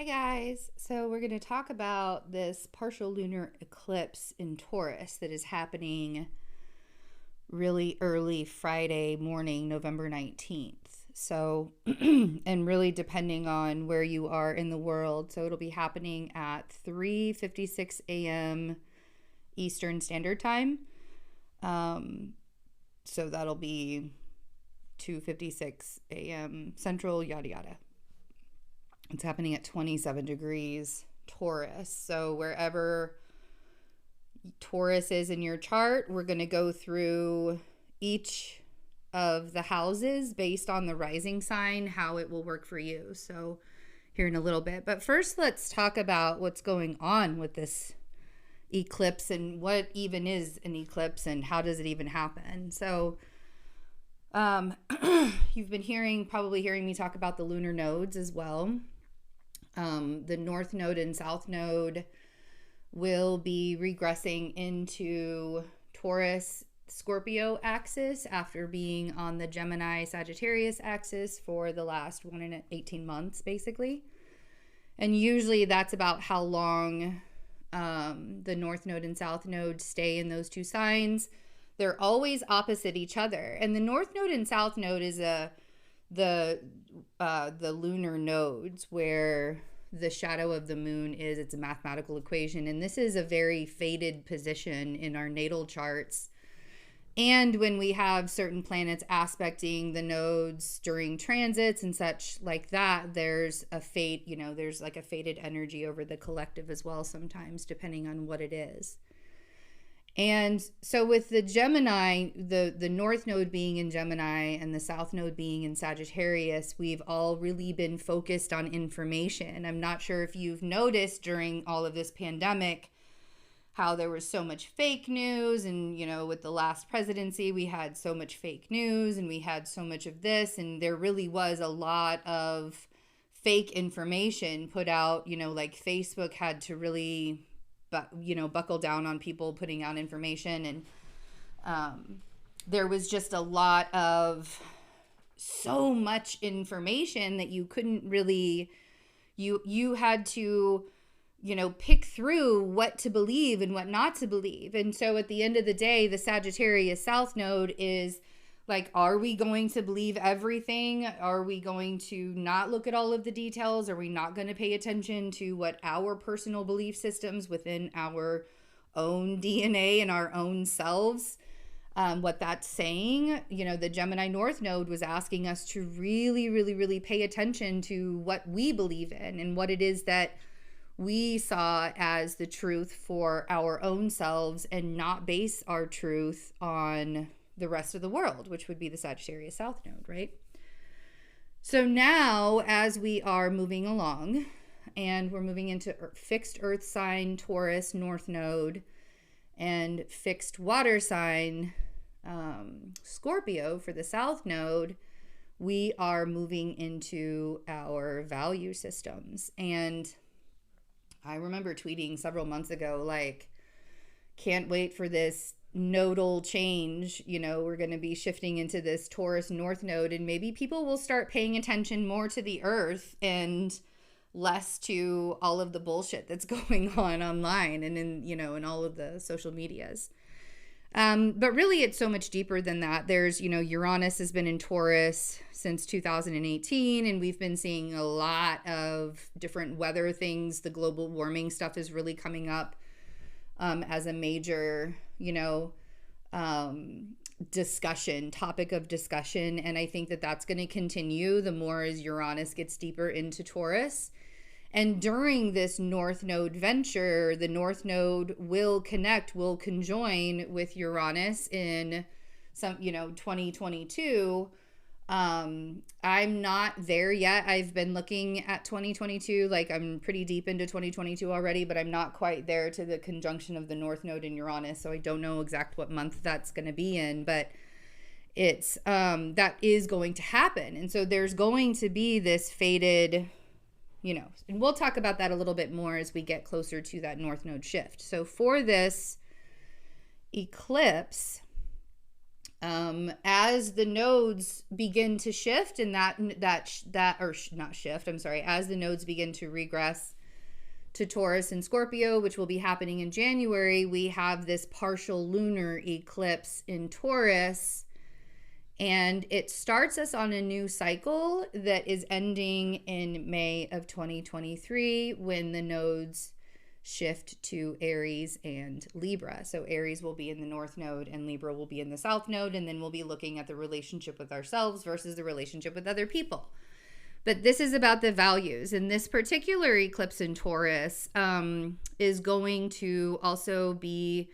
Hi guys, so we're going to talk about this partial lunar eclipse in Taurus that is happening really early Friday morning, November 19th. So, and really depending on where you are in the world, so it'll be happening at 3:56 a.m. Eastern Standard Time. So that'll be 2:56 a.m. Central, yada yada. It's happening at 27 degrees Taurus. So wherever Taurus is in your chart, we're going to go through each of the houses based on the rising sign, how it will work for you. So here in a little bit. But first, let's talk about what's going on with this eclipse and what even is an eclipse and how does it even happen. So you've been probably hearing me talk about the lunar nodes as well. The North Node and South Node will be regressing into Taurus-Scorpio axis after being on the Gemini-Sagittarius axis for the last 18 months, basically. And usually that's about how long the North Node and South Node stay in those two signs. They're always opposite each other. And the North Node and South Node is the lunar nodes where the shadow of the moon is. It's a mathematical equation, and this is a very fated position in our natal charts. And when we have certain planets aspecting the nodes during transits and such like that, there's a fate, there's like a fated energy over the collective as well sometimes, depending on what it is. And so with the Gemini, the North Node being in Gemini and the South Node being in Sagittarius, we've all really been focused on information. I'm not sure if you've noticed during all of this pandemic how there was so much fake news, and with the last presidency we had so much fake news and we had so much of this, and there really was a lot of fake information put out. Like Facebook had to really buckle down on people putting out information, and there was just a lot of so much information that you couldn't really, you had to pick through what to believe and what not to believe. And so at the end of the day, the Sagittarius South Node is like, are we going to believe everything? Are we going to not look at all of the details? Are we not going to pay attention to what our personal belief systems within our own DNA and our own selves, what that's saying? The Gemini North Node was asking us to really, really, really pay attention to what we believe in and what it is that we saw as the truth for our own selves, and not base our truth on the rest of the world, which would be the Sagittarius South Node, right? So now, as we are moving along and we're moving into fixed earth sign Taurus North Node and fixed water sign Scorpio for the South Node, we are moving into our value systems. And I remember tweeting several months ago, like, can't wait for this nodal change. We're going to be shifting into this Taurus North Node, and maybe people will start paying attention more to the earth and less to all of the bullshit that's going on online and in all of the social medias. But really it's so much deeper than that. There's, Uranus has been in Taurus since 2018, and we've been seeing a lot of different weather things. The global warming stuff is really coming up as a major, topic of discussion. And I think that that's going to continue the more as Uranus gets deeper into Taurus. And during this North Node venture, the North Node will conjoin with Uranus in 2022. I'm not there yet. I've been looking at 2022, like I'm pretty deep into 2022 already, but I'm not quite there to the conjunction of the North Node and Uranus. So I don't know exact what month that's going to be in, but it's, that is going to happen. And so there's going to be this fated, and we'll talk about that a little bit more as we get closer to that North Node shift. So for this eclipse, As the nodes begin to shift, and as the nodes begin to regress to Taurus and Scorpio, which will be happening in January, we have this partial lunar eclipse in Taurus, and it starts us on a new cycle that is ending in May of 2023 when the nodes shift to Aries and Libra. So Aries will be in the North Node and Libra will be in the South Node, and then we'll be looking at the relationship with ourselves versus the relationship with other people. But this is about the values, and this particular eclipse in Taurus is going to also be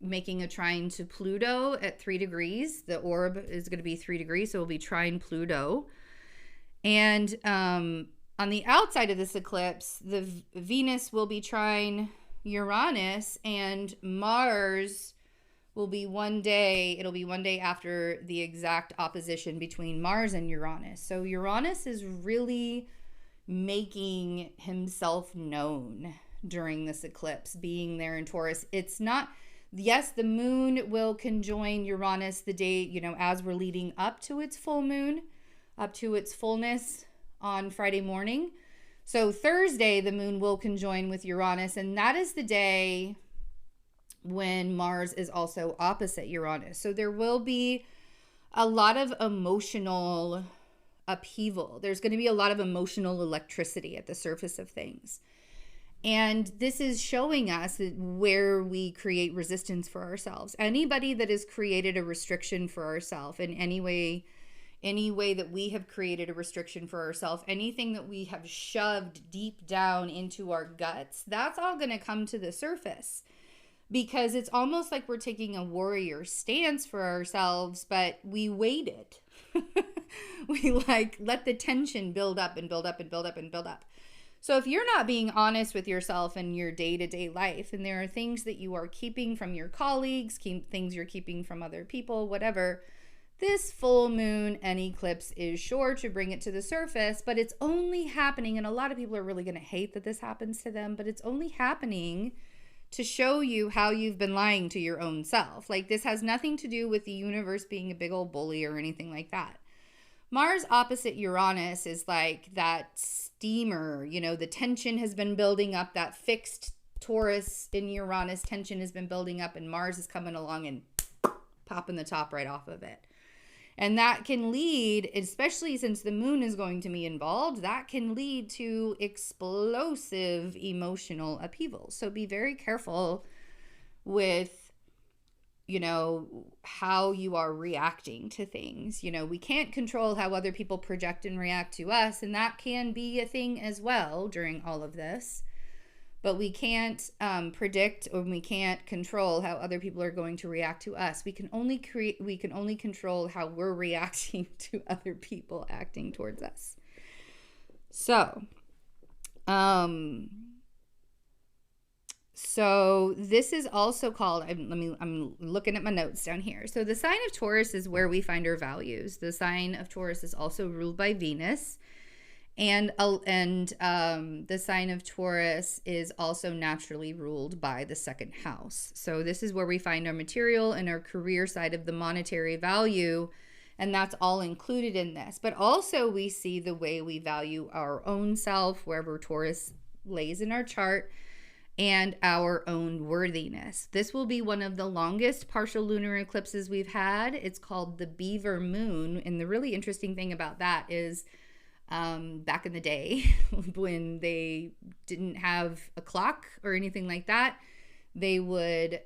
making a trine to Pluto at 3 degrees. The orb is going to be 3 degrees, so it will be trine Pluto. And on the outside of this eclipse, the Venus will be trine Uranus, and Mars will be one day after the exact opposition between Mars and Uranus. So Uranus is really making himself known during this eclipse, being there in Taurus. It's not, yes, the moon will conjoin Uranus the day, as we're leading up to its full moon, up to its fullness on Friday morning. So Thursday, the moon will conjoin with Uranus, and that is the day when Mars is also opposite Uranus. So there will be a lot of emotional upheaval. There's going to be a lot of emotional electricity at the surface of things. And this is showing us where we create resistance for ourselves. Anybody that has created a restriction for ourselves in any way that we have created a restriction for ourselves, anything that we have shoved deep down into our guts, that's all going to come to the surface, because it's almost like we're taking a warrior stance for ourselves, but we waited. We let the tension build up and build up and build up and build up. So if you're not being honest with yourself in your day-to-day life, and there are things that you are keeping from your colleagues, things you're keeping from other people, whatever, this full moon and eclipse is sure to bring it to the surface, but it's only happening, and a lot of people are really going to hate that this happens to them, but it's only happening to show you how you've been lying to your own self. Like, this has nothing to do with the universe being a big old bully or anything like that. Mars opposite Uranus is like that steamer, the tension has been building up, that fixed Taurus in Uranus tension has been building up, and Mars is coming along and popping the top right off of it. And that can lead, especially since the moon is going to be involved, that can lead to explosive emotional upheaval. So be very careful with, how you are reacting to things. We can't control how other people project and react to us, and that can be a thing as well during all of this. But we can't predict, or we can't control how other people are going to react to us. We can only control how we're reacting to other people acting towards us. So, this is also called, I'm looking at my notes down here. So the sign of Taurus is where we find our values. The sign of Taurus is also ruled by Venus. And the sign of Taurus is also naturally ruled by the second house. So this is where we find our material and our career side of the monetary value, and that's all included in this. But also we see the way we value our own self, wherever Taurus lays in our chart, and our own worthiness. This will be one of the longest partial lunar eclipses we've had. It's called the Beaver Moon, and the really interesting thing about that is back in the day when they didn't have a clock or anything like that, they would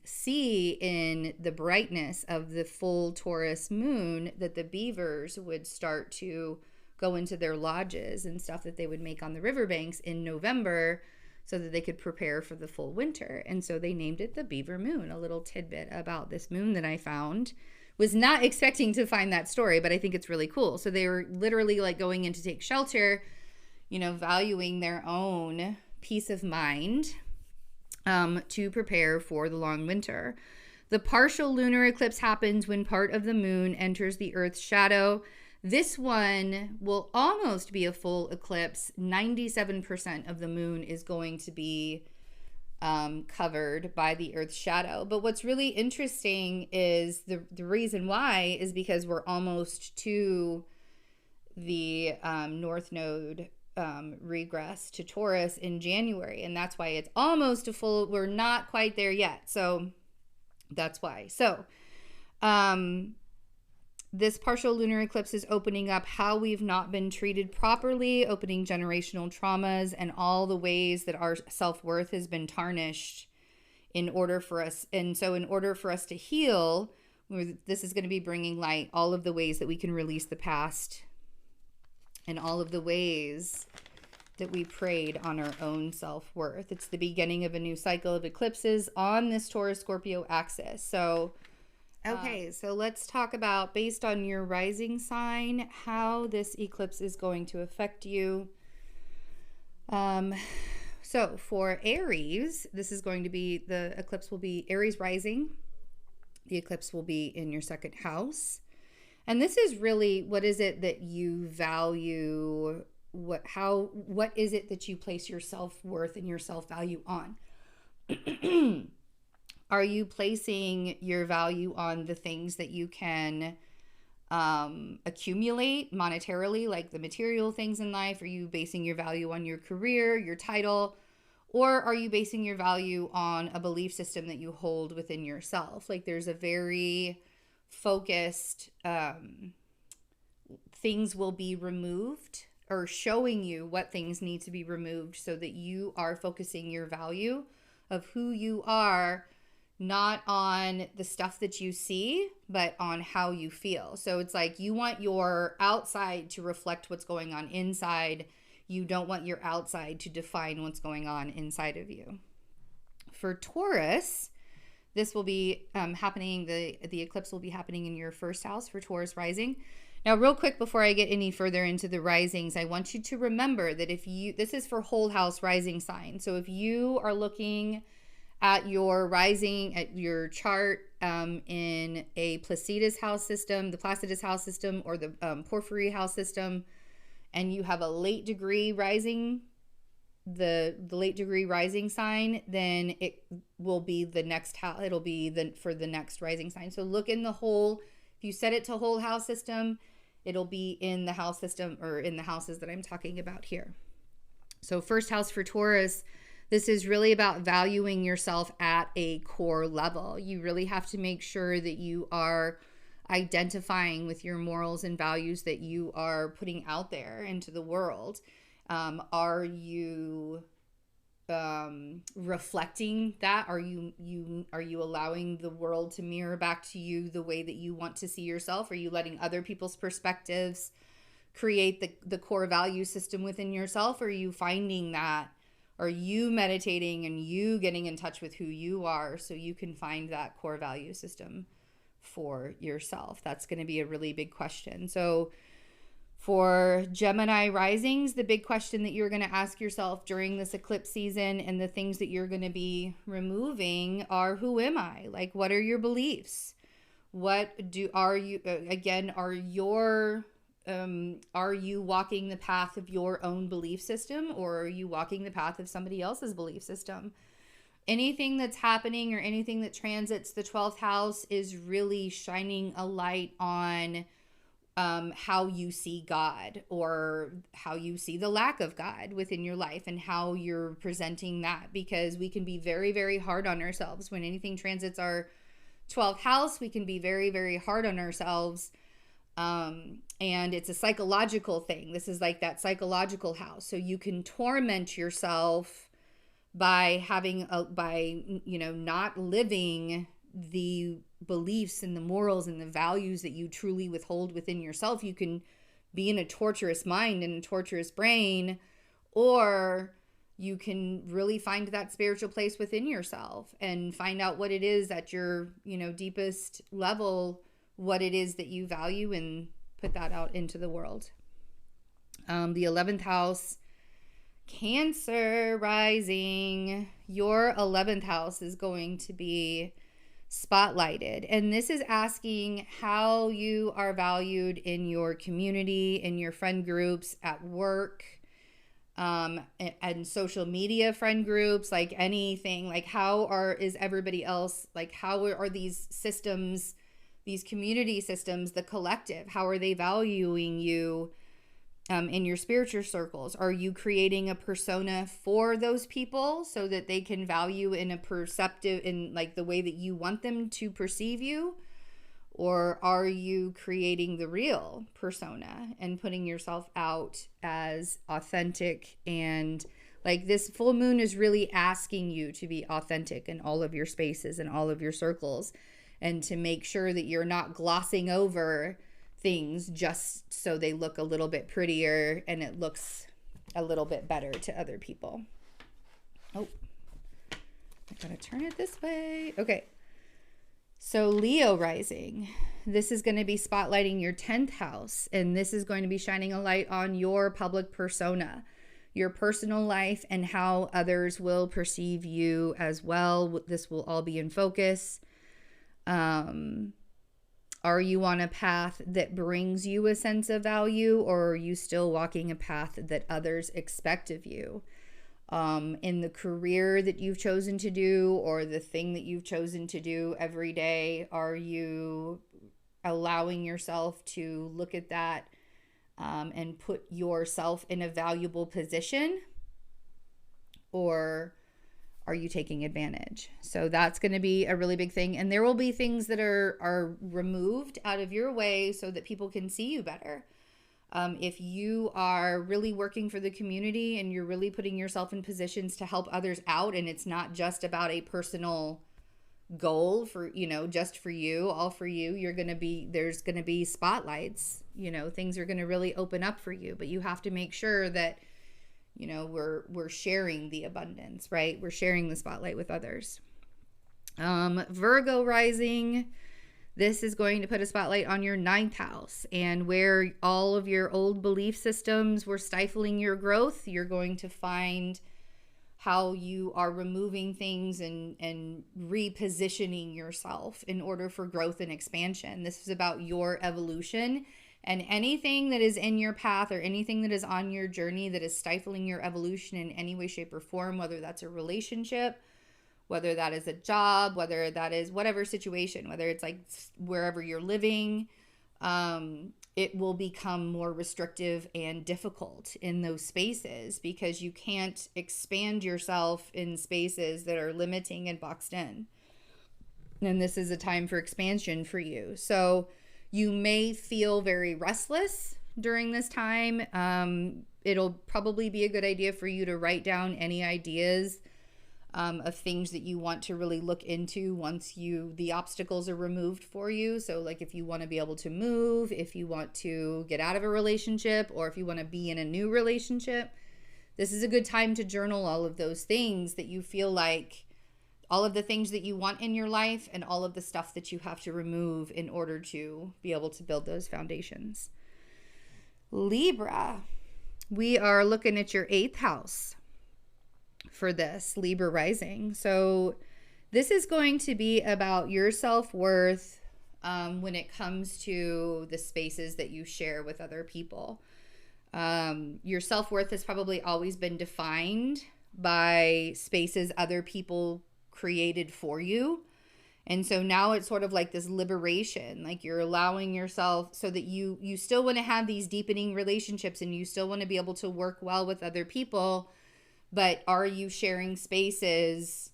see in the brightness of the full Taurus moon that the beavers would start to go into their lodges and stuff that they would make on the riverbanks in November so that they could prepare for the full winter. And so they named it the Beaver Moon. A little tidbit about this moon that I found. Was not expecting to find that story, but I think it's really cool. So they were literally like going in to take shelter, valuing their own peace of mind to prepare for the long winter. The partial lunar eclipse happens when part of the moon enters the Earth's shadow. This one will almost be a full eclipse. 97% of the moon is going to be covered by the Earth's shadow. But what's really interesting is the reason why is because we're almost to the North Node regress to Taurus in January. And that's why it's almost a full, we're not quite there yet. So that's why. So this partial lunar eclipse is opening up how we've not been treated properly, opening generational traumas and all the ways that our self-worth has been tarnished in order for us. And so in order for us to heal, this is going to be bringing light all of the ways that we can release the past and all of the ways that we preyed on our own self-worth. It's the beginning of a new cycle of eclipses on this Taurus-Scorpio axis. So, okay, so let's talk about, based on your rising sign, how this eclipse is going to affect you. So for Aries, this is going to be, the eclipse will be Aries rising. The eclipse will be in your second house. And this is really, what is it that you value? What is it that you place your self-worth and your self-value on? Are you placing your value on the things that you can accumulate monetarily, like the material things in life? Are you basing your value on your career, your title? Or are you basing your value on a belief system that you hold within yourself? Like there's a very focused, things will be removed, or showing you what things need to be removed so that you are focusing your value of who you are, not on the stuff that you see, but on how you feel. So it's like you want your outside to reflect what's going on inside. You don't want your outside to define what's going on inside of you. For Taurus, this will be happening, the eclipse will be happening in your first house for Taurus rising. Now, real quick, before I get any further into the risings, I want you to remember that this is for whole house rising sign. So if you are looking at your rising, at your chart in a Placidus house system, the Placidus house system, or the Porphyry house system, and you have a late degree rising, the late degree rising sign, then it will be the next house. It'll be for the next rising sign. So look in the whole, if you set it to whole house system, it'll be in the house system, or in the houses that I'm talking about here. So first house for Taurus, this is really about valuing yourself at a core level. You really have to make sure that you are identifying with your morals and values that you are putting out there into the world. Are you reflecting that? Are you allowing the world to mirror back to you the way that you want to see yourself? Are you letting other people's perspectives create the core value system within yourself? Are you finding that? Are you meditating and you getting in touch with who you are so you can find that core value system for yourself? That's going to be a really big question. So for Gemini risings, the big question that you're going to ask yourself during this eclipse season, and the things that you're going to be removing, are, who am I? Like, what are your beliefs? Are you walking the path of your own belief system, or are you walking the path of somebody else's belief system? Anything that's happening or anything that transits the 12th house is really shining a light on how you see God, or how you see the lack of God within your life, and how you're presenting that. Because we can be very, very hard on ourselves when anything transits our 12th house. We can be very, very hard on ourselves. And it's a psychological thing. This is like that psychological house. So you can torment yourself by not living the beliefs and the morals and the values that you truly withhold within yourself. You can be in a torturous mind and a torturous brain, or you can really find that spiritual place within yourself and find out what it is at your, deepest level, what it is that you value, and put that out into the world. The 11th house, Cancer rising, your 11th house is going to be spotlighted. And this is asking how you are valued in your community, in your friend groups, at work, and social media friend groups, like anything, like is everybody else, like how are these systems, these community systems, the collective, how are they valuing you in your spiritual circles? Are you creating a persona for those people so that they can value in a perceptive, in like the way that you want them to perceive you? Or are you creating the real persona and putting yourself out as authentic? And like this full moon is really asking you to be authentic in all of your spaces and all of your circles, and to make sure that you're not glossing over things just so they look a little bit prettier and it looks a little bit better to other people. Oh, I gotta turn it this way. Okay. So Leo rising, this is going to be spotlighting your 10th house, and this is going to be shining a light on your public persona, your personal life, and how others will perceive you as well. This will all be in focus. Are you on a path that brings you a sense of value, or are you still walking a path that others expect of you? In the career that you've chosen to do, or the thing that you've chosen to do every day, are you allowing yourself to look at that and put yourself in a valuable position, or are you taking advantage? So that's going to be a really big thing, and there will be things that are removed out of your way so that people can see you better. If you are really working for the community and you're really putting yourself in positions to help others out, and it's not just about a personal goal for, just for you, all for you, there's going to be spotlights, things are going to really open up for you, but you have to make sure that, we're sharing the abundance, right? We're sharing the spotlight with others. Virgo rising, this is going to put a spotlight on your 9th house, and where all of your old belief systems were stifling your growth, you're going to find how you are removing things and repositioning yourself in order for growth and expansion. This is about your evolution, and anything that is in your path or anything that is on your journey that is stifling your evolution in any way, shape, or form, whether that's a relationship, whether that is a job, whether that is whatever situation, whether it's like wherever you're living, it will become more restrictive and difficult in those spaces because you can't expand yourself in spaces that are limiting and boxed in. And this is a time for expansion for you. So you may feel very restless during this time. It'll probably be a good idea for you to write down any ideas of things that you want to really look into once the obstacles are removed for you. So like if you want to be able to move, if you want to get out of a relationship, or if you want to be in a new relationship, this is a good time to journal all of those things that you feel like, all of the things that you want in your life and all of the stuff that you have to remove in order to be able to build those foundations. Libra, we are looking at your 8th house for this Libra rising. So this is going to be about your self-worth when it comes to the spaces that you share with other people. Your self-worth has probably always been defined by spaces other people created for you. And so now it's sort of like this liberation, like you're allowing yourself so that you still want to have these deepening relationships and you still want to be able to work well with other people. But are you sharing spaces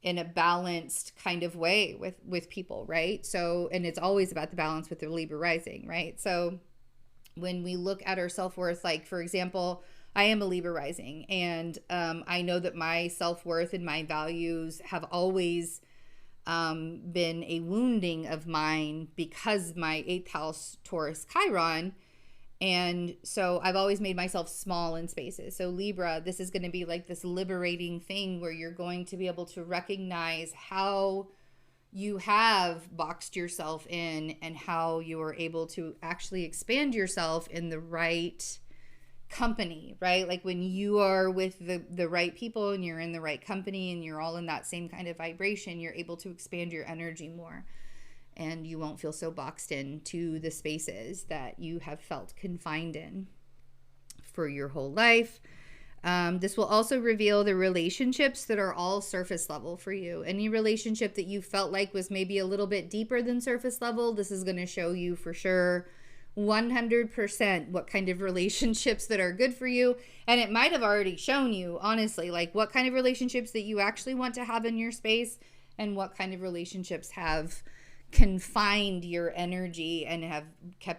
in a balanced kind of way with people, right? So, and it's always about the balance with the Libra rising, right? So when we look at our self-worth, like for example, I am a Libra rising, and I know that my self-worth and my values have always been a wounding of mine because my 8th house Taurus Chiron. And so I've always made myself small in spaces. So Libra, this is going to be like this liberating thing where you're going to be able to recognize how you have boxed yourself in and how you are able to actually expand yourself in the right company, right? Like when you are with the right people and you're in the right company and you're all in that same kind of vibration, you're able to expand your energy more. And you won't feel so boxed into the spaces that you have felt confined in for your whole life. This will also reveal the relationships that are all surface level for you. Any relationship that you felt like was maybe a little bit deeper than surface level, this is going to show you for sure 100% what kind of relationships that are good for you. And it might have already shown you, honestly, like what kind of relationships that you actually want to have in your space and what kind of relationships have confined your energy and have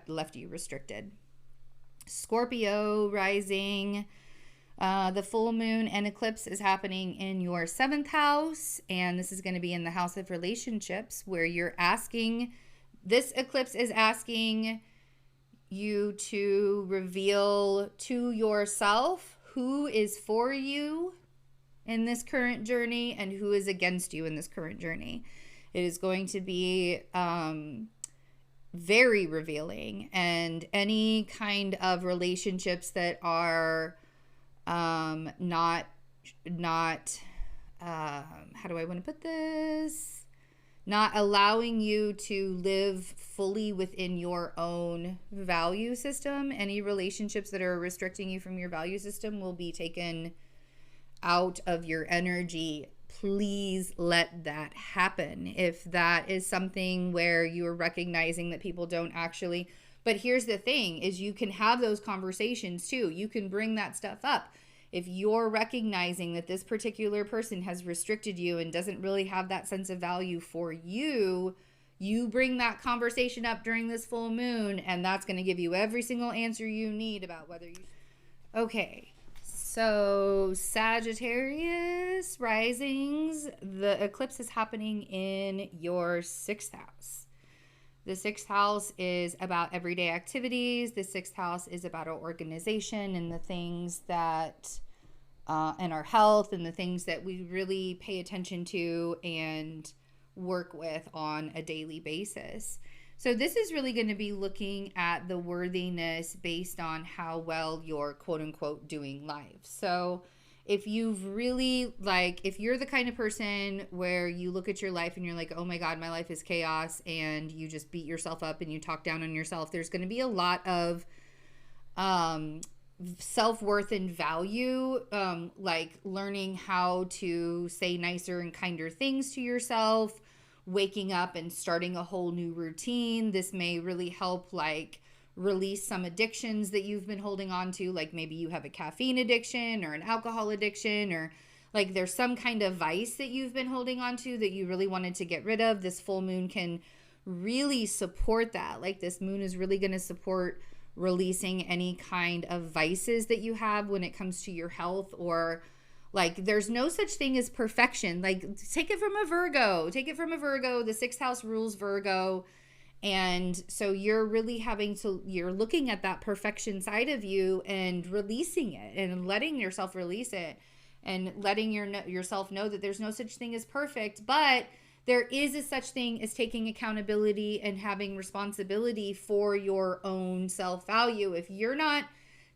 left you restricted. Scorpio rising. The full moon and eclipse is happening in your 7th house, and this is going to be in the house of relationships, where you're asking, this eclipse is asking you to reveal to yourself who is for you in this current journey and who is against you in this current journey. It is going to be very revealing, and any kind of relationships that are not how do I want to put this? Not allowing you to live fully within your own value system. Any relationships that are restricting you from your value system will be taken out of your energy. Please let that happen. If that is something where you're recognizing that people don't actually, but here's the thing, is you can have those conversations too. You can bring that stuff up. If you're recognizing that this particular person has restricted you and doesn't really have that sense of value for you, you bring that conversation up during this full moon, and that's going to give you every single answer you need about whether you... Okay, so Sagittarius risings, the eclipse is happening in your 6th house. The 6th house is about everyday activities. The 6th house is about our organization and the things that, and our health and the things that we really pay attention to and work with on a daily basis. So this is really going to be looking at the worthiness based on how well you're quote unquote doing life. So if you've really, like, if you're the kind of person where you look at your life and you're like, oh my God, my life is chaos, and you just beat yourself up and you talk down on yourself, there's going to be a lot of self-worth and value, like learning how to say nicer and kinder things to yourself, waking up and starting a whole new routine. This may really help, like, release some addictions that you've been holding on to, like maybe you have a caffeine addiction or an alcohol addiction, or like there's some kind of vice that you've been holding on to that you really wanted to get rid of. This full moon can really support that. Like this moon is really going to support releasing any kind of vices that you have when it comes to your health, or like there's no such thing as perfection. Like take it from a Virgo. The 6th house rules Virgo. And so you're really you're looking at that perfection side of you and releasing it and letting yourself release it and letting yourself know that there's no such thing as perfect, but there is a such thing as taking accountability and having responsibility for your own self-value. If you're not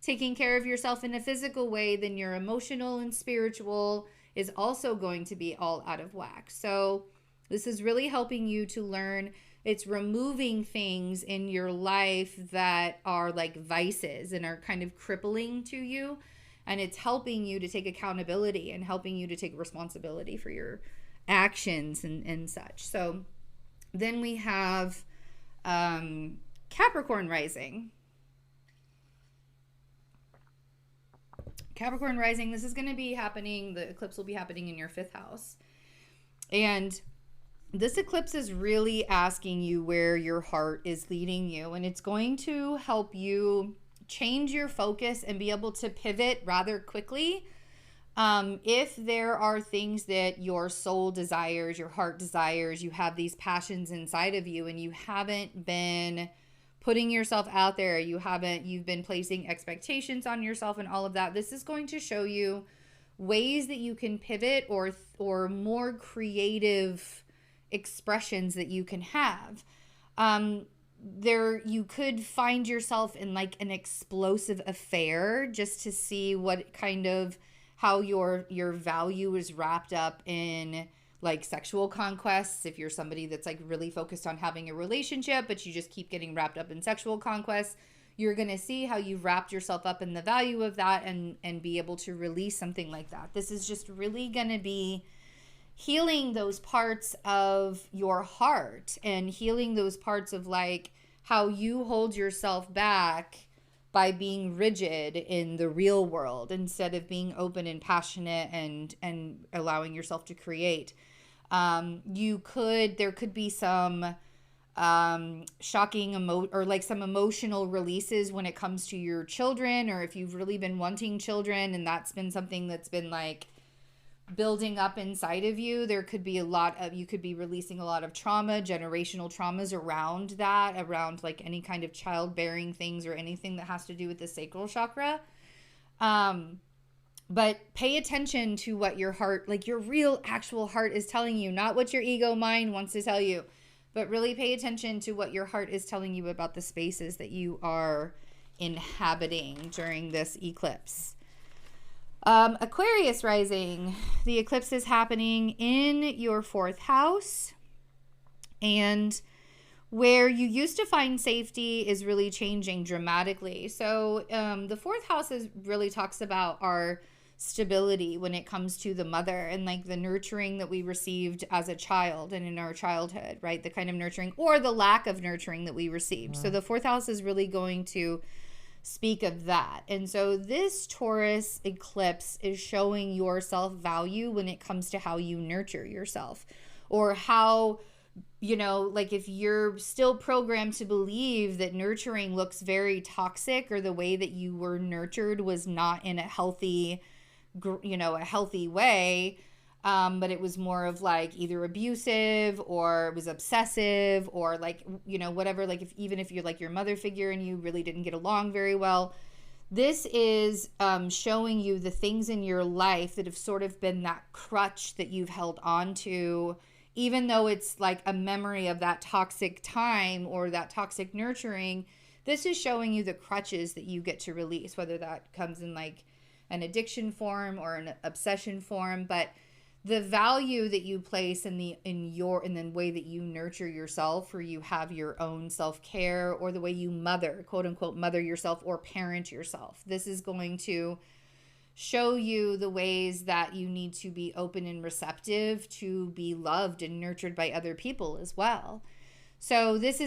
taking care of yourself in a physical way, then your emotional and spiritual is also going to be all out of whack. So this is really helping you to learn. It's removing things in your life that are like vices and are kind of crippling to you. And it's helping you to take accountability and helping you to take responsibility for your actions and such. So then we have Capricorn rising. Capricorn rising, this is going to be happening, the eclipse will be happening in your 5th house. And this eclipse is really asking you where your heart is leading you, and it's going to help you change your focus and be able to pivot rather quickly. If there are things that your soul desires, your heart desires, you have these passions inside of you and you haven't been putting yourself out there, you've been placing expectations on yourself and all of that, this is going to show you ways that you can pivot or more creative expressions that you can have. You could find yourself in like an explosive affair just to see what kind of how your value is wrapped up in like sexual conquests. If you're somebody that's like really focused on having a relationship but you just keep getting wrapped up in sexual conquests, you're going to see how you've wrapped yourself up in the value of that and be able to release something like that. This is just really going to be healing those parts of your heart and healing those parts of like how you hold yourself back by being rigid in the real world instead of being open and passionate and allowing yourself to create. There could be some shocking or like some emotional releases when it comes to your children, or if you've really been wanting children and that's been something that's been like building up inside of you. There could be you could be releasing a lot of trauma, generational traumas around that, around like any kind of childbearing things or anything that has to do with the sacral chakra. But pay attention to what your heart, like your real actual heart is telling you, not what your ego mind wants to tell you, but really pay attention to what your heart is telling you about the spaces that you are inhabiting during this eclipse. Aquarius rising, the eclipse is happening in your 4th house, and where you used to find safety is really changing dramatically. So the 4th house really talks about our stability when it comes to the mother and like the nurturing that we received as a child and in our childhood, right? The kind of nurturing or the lack of nurturing that we received. So the 4th house is really going to speak of that. And so this Taurus eclipse is showing your self-value when it comes to how you nurture yourself, or how, like if you're still programmed to believe that nurturing looks very toxic, or the way that you were nurtured was not in a healthy way, but it was more of like either abusive or it was obsessive or like, whatever, like even if you're like your mother figure and you really didn't get along very well, this is showing you the things in your life that have sort of been that crutch that you've held on to, even though it's like a memory of that toxic time or that toxic nurturing. This is showing you the crutches that you get to release, whether that comes in like an addiction form or an obsession form, but the value that you place in the way that you nurture yourself, or you have your own self-care, or the way you quote unquote mother yourself or parent yourself. This is going to show you the ways that you need to be open and receptive to be loved and nurtured by other people as well. So this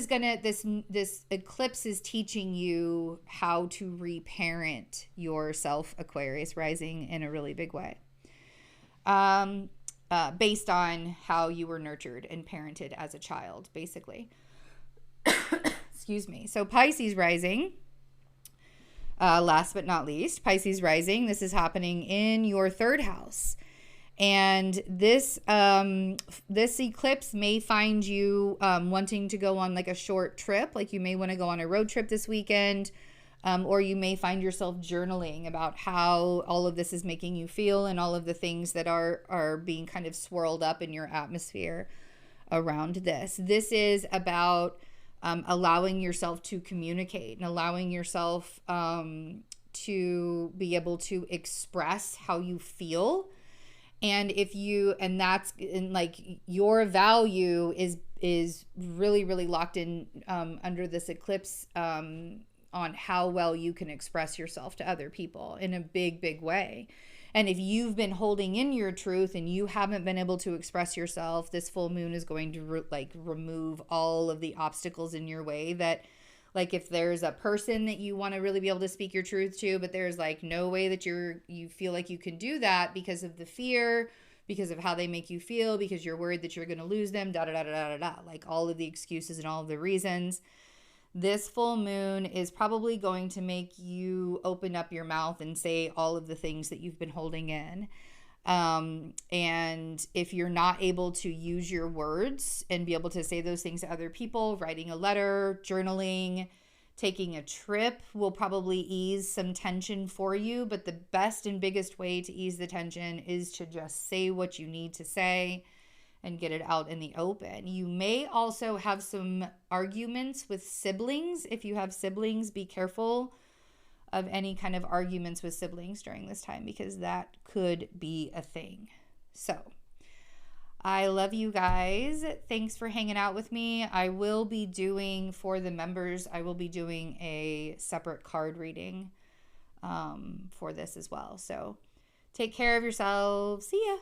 eclipse is teaching you how to reparent yourself, Aquarius rising, in a really big way. Based on how you were nurtured and parented as a child, basically. Excuse me. So Pisces rising, last but not least, Pisces rising, this is happening in your 3rd house. And this eclipse may find you wanting to go on like a short trip. Like you may want to go on a road trip this weekend. Or you may find yourself journaling about how all of this is making you feel and all of the things that are being kind of swirled up in your atmosphere around this. This is about allowing yourself to communicate and allowing yourself to be able to express how you feel. And like your value is really, really locked in under this eclipse on how well you can express yourself to other people in a big, big way. And if you've been holding in your truth and you haven't been able to express yourself, this full moon is going to remove all of the obstacles in your way. That like if there's a person that you want to really be able to speak your truth to, but there's like no way that you feel like you can do that because of the fear, because of how they make you feel, because you're worried that you're going to lose them, like all of the excuses and all of the reasons. This full moon is probably going to make you open up your mouth and say all of the things that you've been holding in. And if you're not able to use your words and be able to say those things to other people, writing a letter, journaling, taking a trip will probably ease some tension for you. But the best and biggest way to ease the tension is to just say what you need to say and get it out in the open. You may also have some arguments with siblings. If you have siblings, be careful of any kind of arguments with siblings during this time, because that could be a thing. So I love you guys. Thanks for hanging out with me. I will be doing, for the members, I will be doing a separate card reading for this as well. So take care of yourselves. See ya.